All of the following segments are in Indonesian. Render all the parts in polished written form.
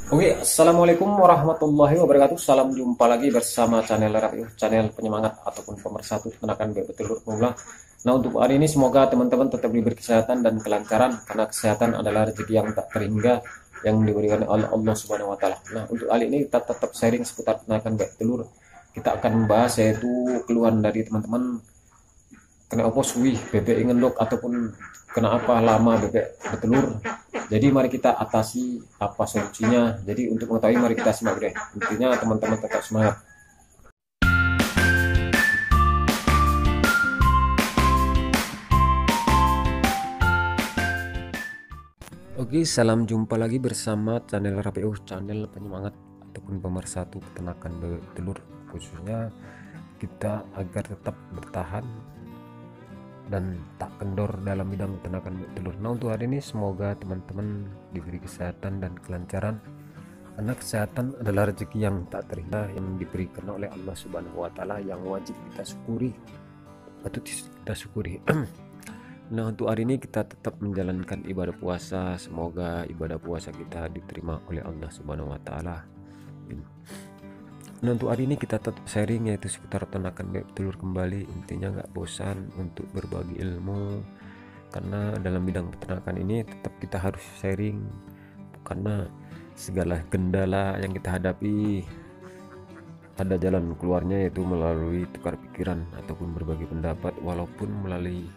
Oke, assalamualaikum warahmatullahi wabarakatuh. Salam jumpa lagi bersama channel Rafiul, channel penyemangat ataupun pemersatu peternakan bebek telur pemula. Nah, untuk hari ini semoga teman-teman tetap diberi kesehatan dan kelancaran, karena kesehatan adalah rezeki yang tak terhingga yang diberikan oleh Allah Subhanahu wa taala. Nah, untuk kali ini kita tetap sharing seputar peternakan bebek telur. Kita akan membahas yaitu keluhan dari teman-teman kena apa suwi bebek ngendok ataupun kena apa lama bebek bertelur. Jadi mari kita atasi apa solusinya. Jadi untuk mengetahui mari kita simak deh. Intinya teman-teman tetap semangat. Oke, salam jumpa lagi bersama channel RPU, channel penyemangat ataupun pemersatu peternakan bebek telur, khususnya kita agar tetap bertahan dan tak kendor dalam bidang peternakan bebek telur. Nah, untuk hari ini semoga teman-teman diberi kesehatan dan kelancaran, karena kesehatan adalah rezeki yang tak terhingga yang diberikan oleh Allah Subhanahu wa taala, yang wajib kita syukuri, patut kita syukuri. Nah, untuk hari ini kita tetap menjalankan ibadah puasa. Semoga ibadah puasa kita diterima oleh Allah Subhanahu wa taala. Nah, untuk hari ini kita tetap sharing yaitu seputar peternakan bebek telur kembali. Intinya nggak bosan untuk berbagi ilmu, karena dalam bidang peternakan ini tetap kita harus sharing, karena segala kendala yang kita hadapi ada jalan keluarnya, yaitu melalui tukar pikiran ataupun berbagi pendapat, walaupun melalui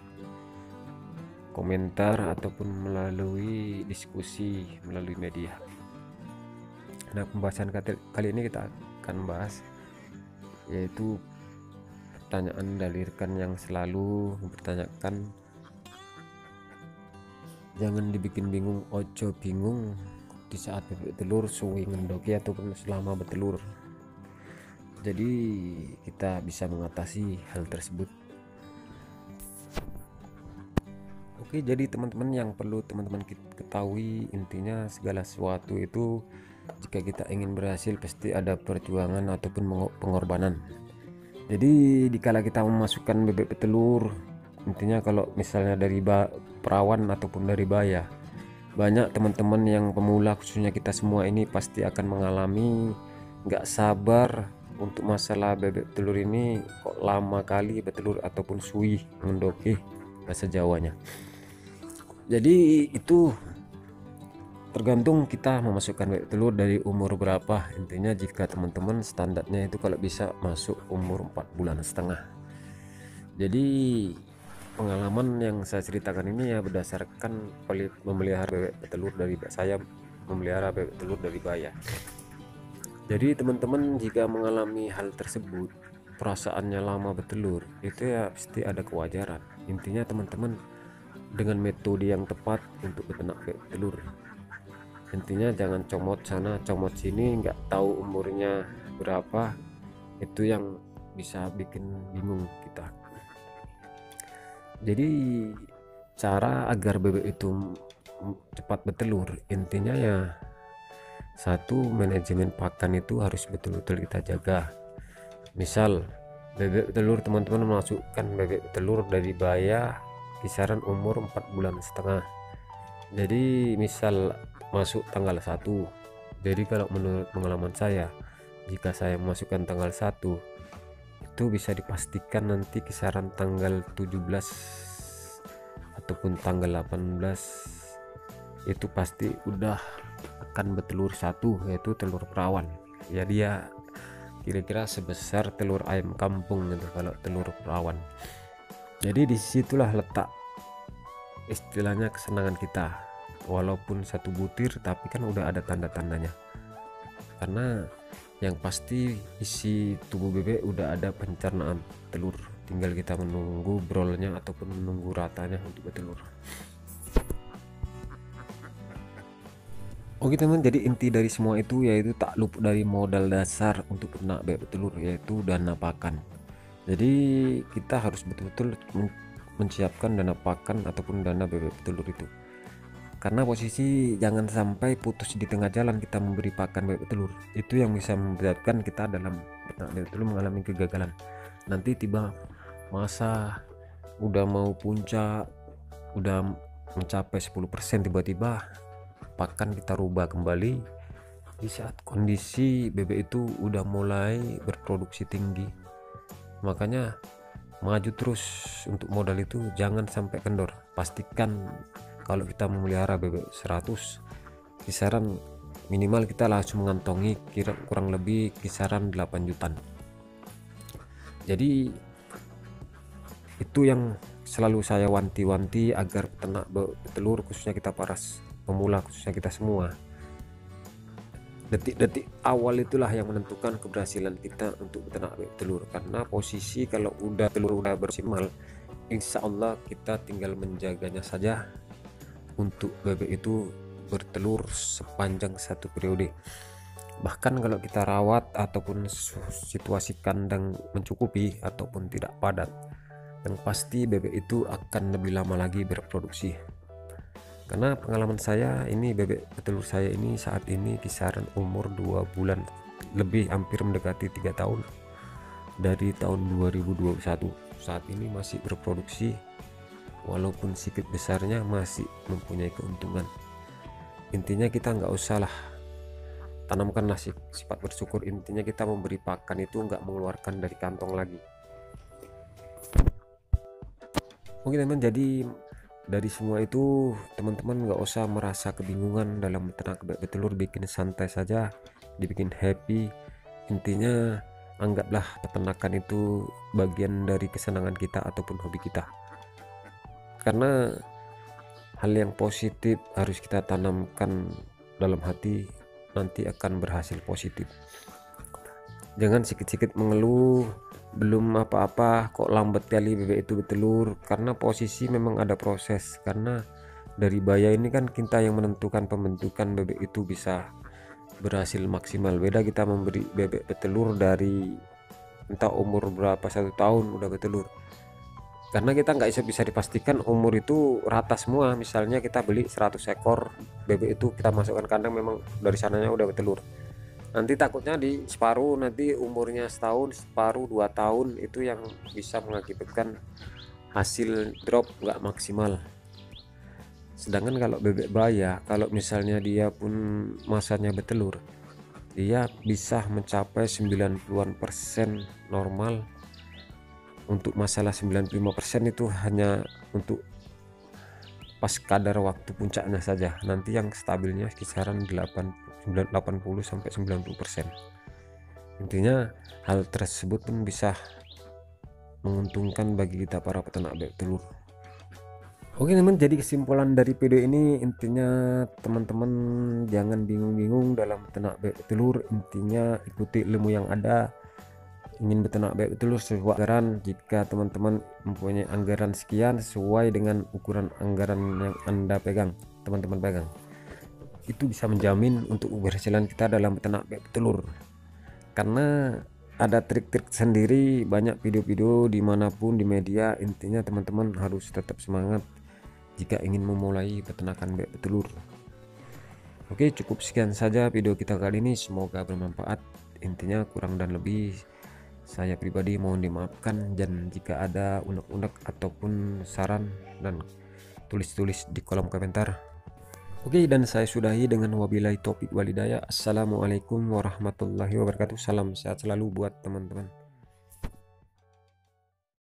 komentar ataupun melalui diskusi melalui media. Nah, pembahasan kali ini kita akan bahas yaitu pertanyaan dari rekan yang selalu mempertanyakan, jangan dibikin bingung, ojo bingung di saat bebek telur suwi ngendoki ataupun selama bertelur. Jadi kita bisa mengatasi hal tersebut. Oke, jadi teman-teman yang perlu teman-teman ketahui, intinya segala sesuatu itu jika kita ingin berhasil pasti ada perjuangan ataupun pengorbanan. Jadi dikala kita memasukkan bebek petelur, intinya kalau misalnya dari perawan ataupun dari baya, banyak teman-teman yang pemula, khususnya kita semua ini pasti akan mengalami nggak sabar untuk masalah bebek telur ini, kok lama kali bertelur ataupun suwi mendoki bahasa Jawanya. Jadi itu tergantung kita memasukkan bebek telur dari umur berapa. Intinya jika teman-teman standarnya itu kalau bisa masuk umur 4,5 bulan. Jadi pengalaman yang saya ceritakan ini ya berdasarkan memelihara bebek telur dari saya memelihara bebek telur dari baya. Jadi teman-teman jika mengalami hal tersebut, perasaannya lama bertelur, itu ya pasti ada kewajaran. Intinya teman-teman dengan metode yang tepat untuk beternak bebek telur. Intinya jangan comot sana comot sini, nggak tahu umurnya berapa, itu yang bisa bikin bingung kita. Jadi cara agar bebek itu cepat bertelur, intinya ya satu, manajemen pakan itu harus betul-betul kita jaga. Misal bebek telur, teman-teman masukkan bebek telur dari baya kisaran umur 4,5 bulan. Jadi misal masuk tanggal 1, jadi kalau menurut pengalaman saya, jika saya memasukkan tanggal 1 itu bisa dipastikan nanti kisaran tanggal 17 ataupun tanggal 18 itu pasti udah akan bertelur satu, yaitu telur perawan. Ya dia kira-kira sebesar telur ayam kampung gitu kalau telur perawan. Jadi disitulah letak istilahnya kesenangan kita, walaupun satu butir tapi kan udah ada tanda-tandanya, karena yang pasti isi tubuh bebek udah ada pencernaan telur, tinggal kita menunggu brolnya ataupun menunggu ratanya untuk bertelur. Oke teman, jadi inti dari semua itu yaitu tak luput dari modal dasar untuk ternak bebek telur, yaitu dana pakan. Jadi kita harus betul-betul menyiapkan dana pakan ataupun dana bebek telur itu, karena posisi jangan sampai putus di tengah jalan kita memberi pakan bebek telur. Itu yang bisa memberatkan kita dalam peternak bebek telur mengalami kegagalan. Nanti tiba masa udah mau puncak, udah mencapai 10%, tiba-tiba pakan kita rubah kembali, di saat kondisi bebek itu udah mulai berproduksi tinggi. Makanya maju terus untuk modal itu jangan sampai kendor. Pastikan kalau kita memelihara bebek 100, kisaran minimal kita langsung mengantongi kurang lebih kisaran 8 jutaan. Jadi itu yang selalu saya wanti-wanti agar peternak telur, khususnya kita para pemula, khususnya kita semua, detik-detik awal itulah yang menentukan keberhasilan kita untuk beternak bebek telur. Karena posisi kalau udah telur udah bersimal, insya Allah kita tinggal menjaganya saja untuk bebek itu bertelur sepanjang satu periode. Bahkan kalau kita rawat ataupun situasi kandang mencukupi ataupun tidak padat, yang pasti bebek itu akan lebih lama lagi berproduksi. Karena pengalaman saya ini, bebek petelur saya ini saat ini kisaran umur 2 bulan lebih, hampir mendekati 3 tahun dari tahun 2021. Saat ini masih berproduksi, walaupun sedikit besarnya masih mempunyai keuntungan. Intinya kita nggak usah lah tanamkanlah sifat bersyukur. Intinya kita memberi pakan itu nggak mengeluarkan dari kantong lagi. Oke teman, jadi dari semua itu teman-teman nggak usah merasa kebingungan dalam beternak bebek petelur, bikin santai saja, dibikin happy. Intinya anggaplah peternakan itu bagian dari kesenangan kita ataupun hobi kita. Karena hal yang positif harus kita tanamkan dalam hati, nanti akan berhasil positif. Jangan sikit-sikit mengeluh, belum apa-apa kok lambat kali bebek itu bertelur. Karena posisi memang ada proses, karena dari bayi ini kan kita yang menentukan pembentukan bebek itu bisa berhasil maksimal. Beda kita memberi bebek bertelur dari entah umur berapa, 1 tahun udah bertelur. Karena kita nggak bisa dipastikan umur itu rata semua. Misalnya kita beli 100 ekor bebek itu, kita masukkan kandang, memang dari sananya udah bertelur, nanti takutnya di separuh nanti umurnya setahun, separuh 2 tahun, itu yang bisa mengakibatkan hasil drop nggak maksimal. Sedangkan kalau bebek baya, kalau misalnya dia pun masanya bertelur, dia bisa mencapai 90-an% normal. Untuk masalah 95% itu hanya untuk pas kadar waktu puncaknya saja, nanti yang stabilnya kisaran 80 sampai 90%. Intinya hal tersebut pun bisa menguntungkan bagi kita para peternak bebek telur. Oke teman, jadi kesimpulan dari video ini, intinya teman-teman jangan bingung-bingung dalam beternak bebek telur. Intinya ikuti ilmu yang ada. Ingin beternak bebek telur sesuai anggaran, jika teman-teman mempunyai anggaran sekian sesuai dengan ukuran anggaran yang Anda pegang, teman-teman pegang, itu bisa menjamin untuk keberhasilan kita dalam beternak bebek telur. Karena ada trik-trik sendiri, banyak video-video dimanapun di media. Intinya teman-teman harus tetap semangat jika ingin memulai peternakan bebek telur. Oke, cukup sekian saja video kita kali ini, semoga bermanfaat. Intinya kurang dan lebih saya pribadi mohon dimaafkan, dan jika ada unek-unek ataupun saran dan tulis di kolom komentar. Oke, dan saya sudahi dengan wabillahi taufiq walhidayah. Assalamualaikum warahmatullahi wabarakatuh. Salam sehat selalu buat teman-teman.